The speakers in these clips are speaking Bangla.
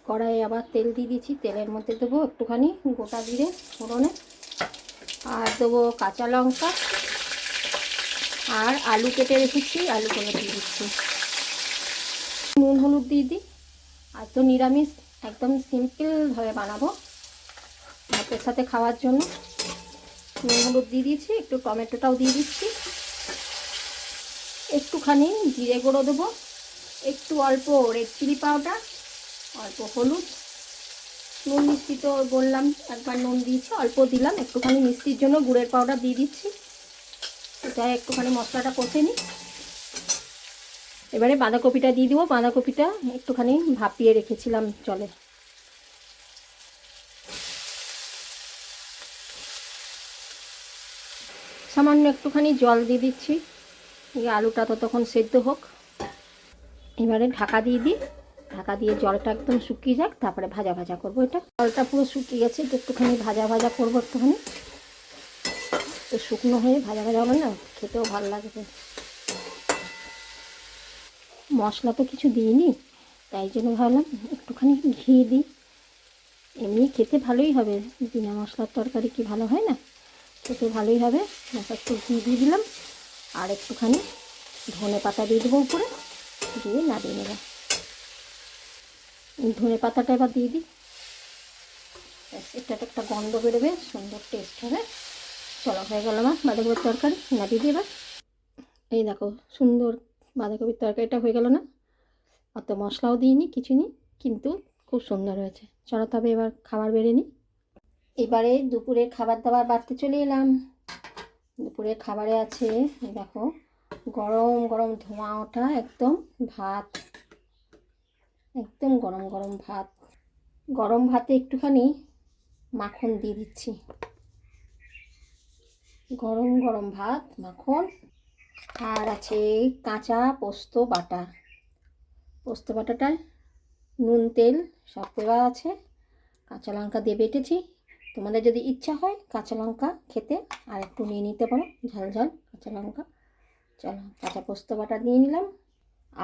কড়াইয়ে আবার তেল দিয়ে দিয়েছি, তেলের মধ্যে দেবো একটুখানি গোটা জিরে ফোড়নে, আর দেবো কাঁচা লঙ্কা, আর আলু কেটে রেখেছি, আলুগুলো দিয়ে দিচ্ছি। নুন হলুদ দিয়ে দিই। আর তো নিরামিষ, একদম সিম্পলভাবে বানাবো ভাতের সাথে খাওয়ার জন্য। নুন হলুদ দিয়ে দিয়েছি, একটু টমেটোটাও দিয়ে দিচ্ছি, একটুখানি জিরে গুঁড়ো দেবো, একটু অল্প রেড চিলি পাউডার, অল্প হলুদ, নুন মিষ্টি তো বললাম একবার নুন দিয়েছি, অল্প দিলাম, একটুখানি মিষ্টির জন্য গুড়ের পাউডার দিয়ে দিচ্ছি। এটা একটুখানি মশলাটা কষে নিই। এবারে বাঁধাকপিটা দিয়ে দিব। বাঁধাকপিটা একটুখানি ভাপিয়ে রেখেছিলাম জলে। সামান্য একটুখানি জল দিয়ে দিচ্ছি, এই আলুটা ততক্ষণ সেদ্ধ হোক। এবারে ঢাকা দিয়ে দিই, ঢাকা দিয়ে জলটা একদম শুকিয়ে যাক, তারপরে ভাজা ভাজা করবো। এটা জলটা পুরো শুকিয়ে গেছে, একটুখানি ভাজা ভাজা করবো, একটুখানি তো শুকনো হয়ে ভাজা ভাজা হবে না, খেতেও ভালো লাগবে। মশলা তো কিছু দিইনি, তাই জন্য ভাবলাম একটুখানি ঘি দিই, এমনি খেতে ভালোই হবে, বিনা মশলার তরকারি কি ভালো হয় না, খেতে ভালোই হবে। একটু ঘি দিয়ে দিলাম, আর একটুখানি ধনে পাতা দিয়ে দেবো উপরে, দিয়ে নাড়িয়ে নেব। ধনে পাতাটা এবার দিয়ে দিই, এটাতে একটা গন্ধ বেরোবে, সুন্দর টেস্ট হবে। চলো, হয়ে গেল আমার বাঁধাকপির তরকারি, নাড়িয়ে দিই এবার। এই দেখো সুন্দর বাঁধাকপির তরকারিটা হয়ে গেল না, অত মশলাও দিইনি, কিছু নিই, কিন্তু খুব সুন্দর হয়েছে। চলো তবে এবার খাবার বেড়ে নিই। এবারে দুপুরের খাবার দাবার বাড়তে চলে এলাম। দুপুরের খাবারে আছে দেখো গরম গরম ধোঁয়া ওঠা একদম ভাত, একদম গরম গরম ভাত। গরম ভাতে একটুখানি মাখন দিয়ে দিচ্ছি, গরম গরম ভাত মাখন। আর আছে কাঁচা পোস্ত বাটা, পোস্ত বাটাটায় নুন তেল সব দেওয়া আছে, কাঁচা লঙ্কা দিয়ে বেটেছি। তোমাদের যদি ইচ্ছা হয় কাঁচা লঙ্কা খেতে আর একটু নিয়ে নিতে পারো, ঝাল ঝাল কাঁচা লঙ্কা। চলো, কাঁচা পোস্ত বাটা দিয়ে নিলাম।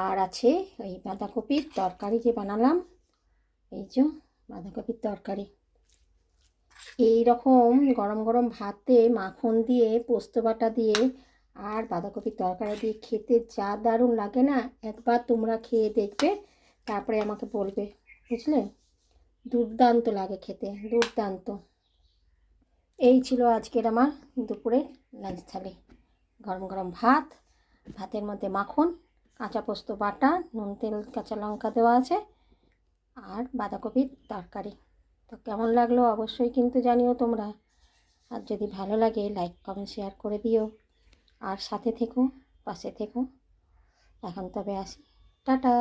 আর আছে ওই বাঁধাকপির তরকারি যে বানালাম, এই যে বাঁধাকপির তরকারি। এই রকম গরম গরম ভাতে মাখন দিয়ে, পোস্ত বাটা দিয়ে আর বাঁধাকপির তরকারি দিয়ে খেতে যা দারুণ লাগে না, একবার তোমরা খেয়ে দেখবে, তারপরে আমাকে বলবে, বুঝলে? দুর্দান্ত লাগে খেতে, দুর্দান্ত। এই ছিল আজকের আমার দুপুরের লাঞ্চ থালি। গরম গরম ভাত, ভাতের মধ্যে মাখন, কাঁচা পোস্ত বাটা, নুন তেল কাঁচা লঙ্কা দেওয়া আছে, আর বাঁধাকপির তরকারি। তো কেমন লাগলো অবশ্যই কিন্তু জানিও তোমরা। আর যদি ভালো লাগে লাইক কমেন্ট শেয়ার করে দিও, আর সাথে থেকো, পাশে থেকো। এখন তবে আসি, টাটা।